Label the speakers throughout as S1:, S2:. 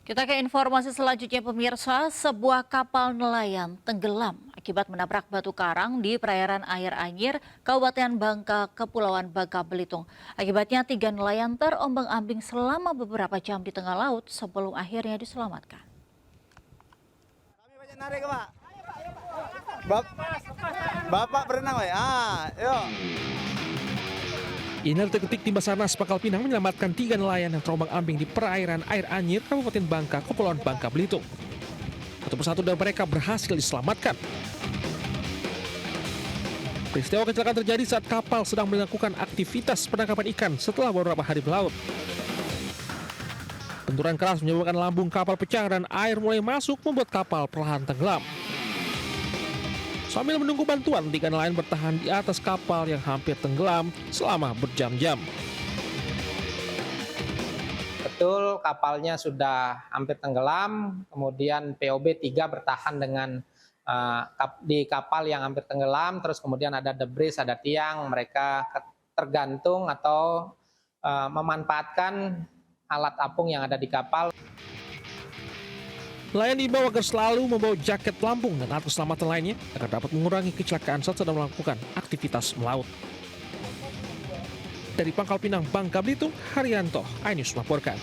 S1: Kita ke informasi selanjutnya pemirsa, sebuah kapal nelayan tenggelam akibat menabrak batu karang di perairan Air Anyir, Kabupaten Bangka, Kepulauan Bangka Belitung. Akibatnya 3 nelayan terombang-ambing selama beberapa jam di tengah laut sebelum akhirnya diselamatkan.
S2: Kami banyak narik, Pak. Bapak berenang, Pak. Yuk.
S3: Inilah detik-detik tim Basarnas Pangkal Pinang menyelamatkan 3 nelayan yang terombang-ambing di perairan Air Anyir, Kabupaten Bangka, Kepulauan Bangka Belitung. Satu persatu dari mereka berhasil diselamatkan. Peristiwa kecelakaan terjadi saat kapal sedang melakukan aktivitas penangkapan ikan setelah beberapa hari melaut. Benturan keras menyebabkan lambung kapal pecah dan air mulai masuk membuat kapal perlahan tenggelam. Sambil menunggu bantuan, 3 nelayan bertahan di atas kapal yang hampir tenggelam selama berjam-jam.
S4: Betul, kapalnya sudah hampir tenggelam, kemudian POB 3 bertahan dengan di kapal yang hampir tenggelam, terus kemudian ada debris, ada tiang, mereka tergantung atau memanfaatkan alat apung yang ada di kapal.
S3: Nelayan diimbau agar selalu membawa jaket pelampung dan alat keselamatan lainnya agar dapat mengurangi kecelakaan saat sedang melakukan aktivitas melaut. Dari Pangkal Pinang, Bangka Belitung, Haryanto, iNews melaporkan.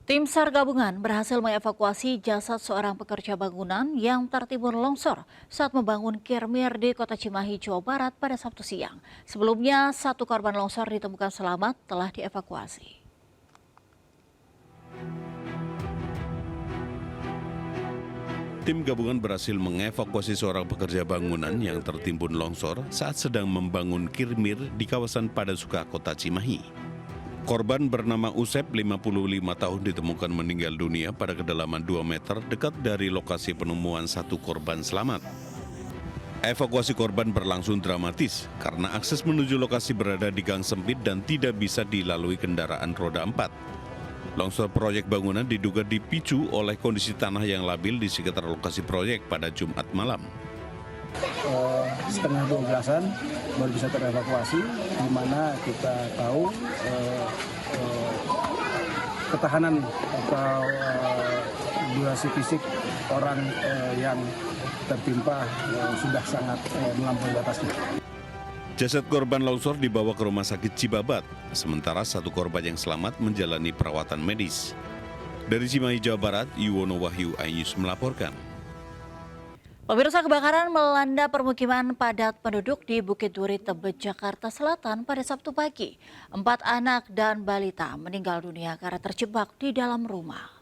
S1: Tim SAR gabungan berhasil mengevakuasi jasad seorang pekerja bangunan yang tertimbun longsor saat membangun kirmir di Kota Cimahi, Jawa Barat pada Sabtu siang. Sebelumnya, 1 korban longsor ditemukan selamat telah dievakuasi.
S5: Tim gabungan berhasil mengevakuasi seorang pekerja bangunan yang tertimbun longsor saat sedang membangun kirmir di kawasan Padasuka, Kota Cimahi. Korban bernama Usep, 55 tahun, ditemukan meninggal dunia pada kedalaman 2 meter dekat dari lokasi penemuan 1 korban selamat. Evakuasi korban berlangsung dramatis karena akses menuju lokasi berada di gang sempit dan tidak bisa dilalui kendaraan roda 4. Longsor proyek bangunan diduga dipicu oleh kondisi tanah yang labil di sekitar lokasi proyek pada Jumat malam.
S6: Setengah 12-an baru bisa terevakuasi, di mana kita tahu ketahanan atau durasi fisik orang yang tertimpa sudah sangat melampaui batasnya.
S5: Jasad korban longsor dibawa ke rumah sakit Cibabat, sementara 1 korban yang selamat menjalani perawatan medis. Dari Cimahi, Jawa Barat, Yuwono Wahyu, iNews melaporkan.
S1: Pemirsa, kebakaran melanda permukiman padat penduduk di Bukit Duri, Tebet, Jakarta Selatan pada Sabtu pagi. 4 anak dan balita meninggal dunia karena terjebak di dalam rumah.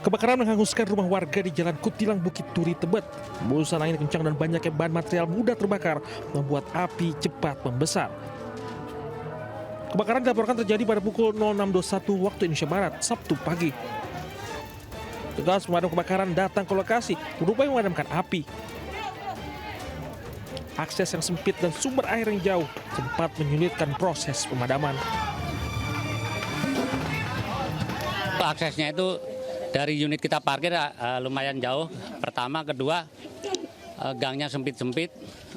S3: Kebakaran menghanguskan rumah warga di Jalan Kutilang, Bukit Duri, Tebet. Hembusan angin kencang dan banyaknya bahan material mudah terbakar membuat api cepat membesar. Kebakaran dilaporkan terjadi pada pukul 06.21 waktu Indonesia Barat, Sabtu pagi. Petugas pemadam kebakaran datang ke lokasi berupaya memadamkan api. Akses yang sempit dan sumber air yang jauh sempat menyulitkan proses pemadaman.
S7: Aksesnya itu dari unit kita parkir lumayan jauh. Pertama, kedua gangnya sempit-sempit,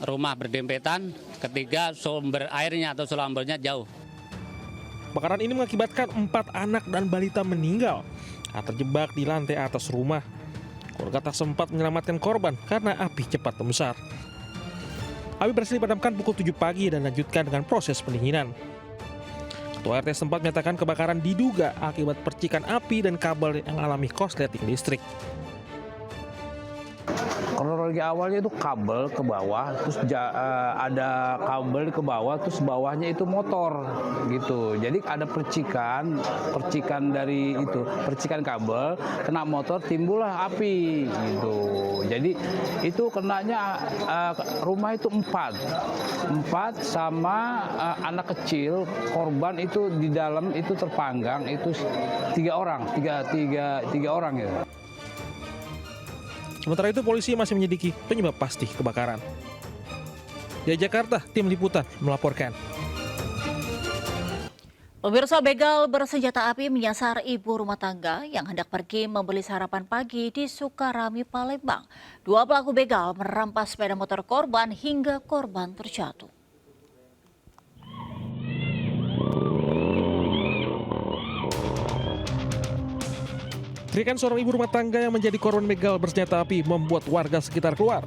S7: rumah berdempetan. Ketiga, sumber airnya atau selambernya jauh.
S3: Kebakaran ini mengakibatkan 4 anak dan balita meninggal saat terjebak di lantai atas rumah. Keluarga tak sempat menyelamatkan korban karena api cepat membesar. Api berhasil dipadamkan pukul 7 pagi dan lanjutkan dengan proses pendinginan. Ketua RT sempat menyatakan kebakaran diduga akibat percikan api dan kabel yang alami korsleting listrik.
S8: Kronologi awalnya itu kabel ke bawah, terus ada kabel ke bawah, terus bawahnya itu motor gitu. Jadi ada percikan dari itu, percikan kabel kena motor, timbullah api gitu. Jadi itu kenanya rumah itu 4 sama anak kecil, korban itu di dalam itu terpanggang itu 3 orang ya.
S3: Sementara itu polisi masih menyelidiki penyebab pasti kebakaran. Dari Jakarta, tim liputan melaporkan.
S1: Pemirsa, begal bersenjata api menyasar ibu rumah tangga yang hendak pergi membeli sarapan pagi di Sukarami, Palembang. 2 pelaku begal merampas sepeda motor korban hingga korban terjatuh.
S3: Teriakan seorang ibu rumah tangga yang menjadi korban begal bersenjata api membuat warga sekitar keluar.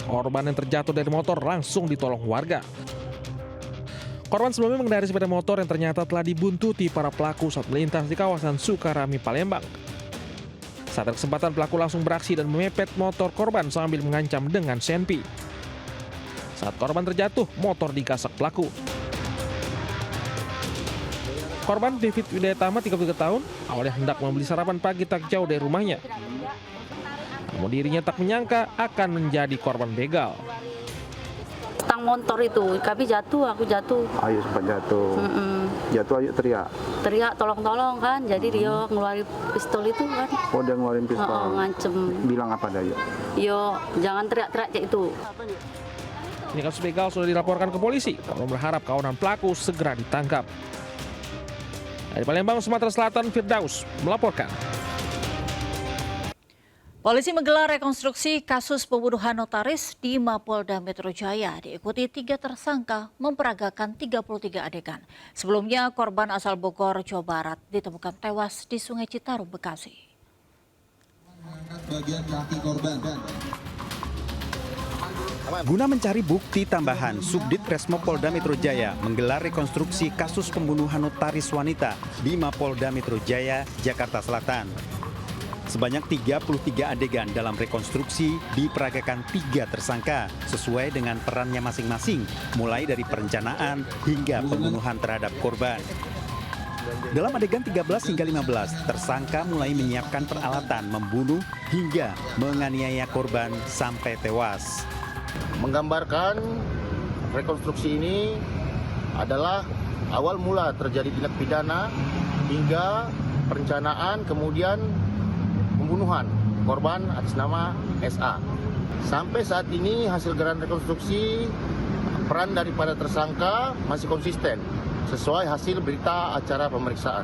S3: Korban yang terjatuh dari motor langsung ditolong warga. Korban sebelumnya mengendarai sepeda motor yang ternyata telah dibuntuti para pelaku saat melintas di kawasan Sukarami, Palembang. Saat ada kesempatan, pelaku langsung beraksi dan memepet motor korban sambil mengancam dengan senpi. Saat korban terjatuh, motor digasak pelaku. Korban David Widayatama, 33 tahun, awalnya hendak membeli sarapan pagi tak jauh dari rumahnya. Namun dirinya tak menyangka akan menjadi korban begal.
S9: Tang motor itu, kami jatuh, aku jatuh.
S10: Ayu sempat jatuh. Jatuh Ayu teriak.
S9: Teriak tolong-tolong kan, jadi dia ngeluarin pistol itu kan.
S10: Oh, dia ngeluarin pistol.
S9: Ngancem.
S10: Bilang apa Ayu?
S9: Yo, jangan teriak-teriak cek itu.
S3: Ini kasus begal sudah dilaporkan ke polisi. Korban berharap kawanan pelaku segera ditangkap. Dari Palembang, Sumatera Selatan, Firdaus melaporkan.
S1: Polisi menggelar rekonstruksi kasus pembunuhan notaris di Mapolda Metro Jaya. Diikuti 3 tersangka memperagakan 33 adegan. Sebelumnya korban asal Bogor, Jawa Barat ditemukan tewas di Sungai Citarum, Bekasi.
S11: Bagian kaki korban.
S12: Guna mencari bukti tambahan, Subdit Resmo Polda Metro Jaya menggelar rekonstruksi kasus pembunuhan notaris wanita di Mapolda Metro Jaya, Jakarta Selatan. Sebanyak 33 adegan dalam rekonstruksi diperagakan 3 tersangka sesuai dengan perannya masing-masing, mulai dari perencanaan hingga pembunuhan terhadap korban. Dalam adegan 13 hingga 15, tersangka mulai menyiapkan peralatan membunuh hingga menganiaya korban sampai tewas.
S13: Menggambarkan rekonstruksi ini adalah awal mula terjadi tindak pidana hingga perencanaan kemudian pembunuhan korban atas nama SA. Sampai saat ini hasil gerakan rekonstruksi peran daripada tersangka masih konsisten sesuai hasil berita acara pemeriksaan.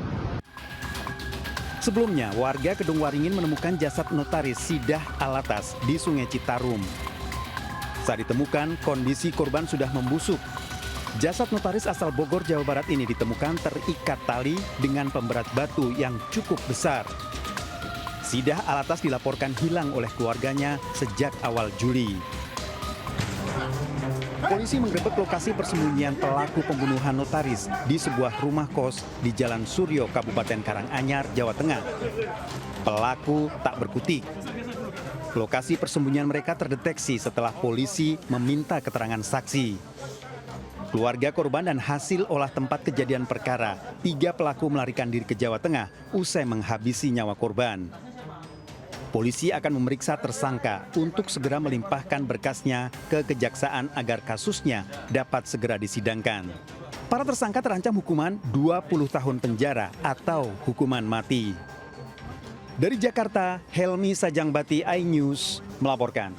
S12: Sebelumnya, warga Kedung Waringin menemukan jasad notaris Sidah Alatas di Sungai Citarum. Saat ditemukan, kondisi korban sudah membusuk. Jasad notaris asal Bogor, Jawa Barat ini ditemukan terikat tali dengan pemberat batu yang cukup besar. Sidah Alatas dilaporkan hilang oleh keluarganya sejak awal Juli. Polisi menggerebek lokasi persembunyian pelaku pembunuhan notaris di sebuah rumah kos di Jalan Suryo, Kabupaten Karanganyar, Jawa Tengah. Pelaku tak berkutik. Lokasi persembunyian mereka terdeteksi setelah polisi meminta keterangan saksi. Keluarga korban dan hasil olah tempat kejadian perkara, 3 pelaku melarikan diri ke Jawa Tengah usai menghabisi nyawa korban. Polisi akan memeriksa tersangka untuk segera melimpahkan berkasnya ke kejaksaan agar kasusnya dapat segera disidangkan. Para tersangka terancam hukuman 20 tahun penjara atau hukuman mati. Dari Jakarta, Helmi Sajangbati, iNews melaporkan.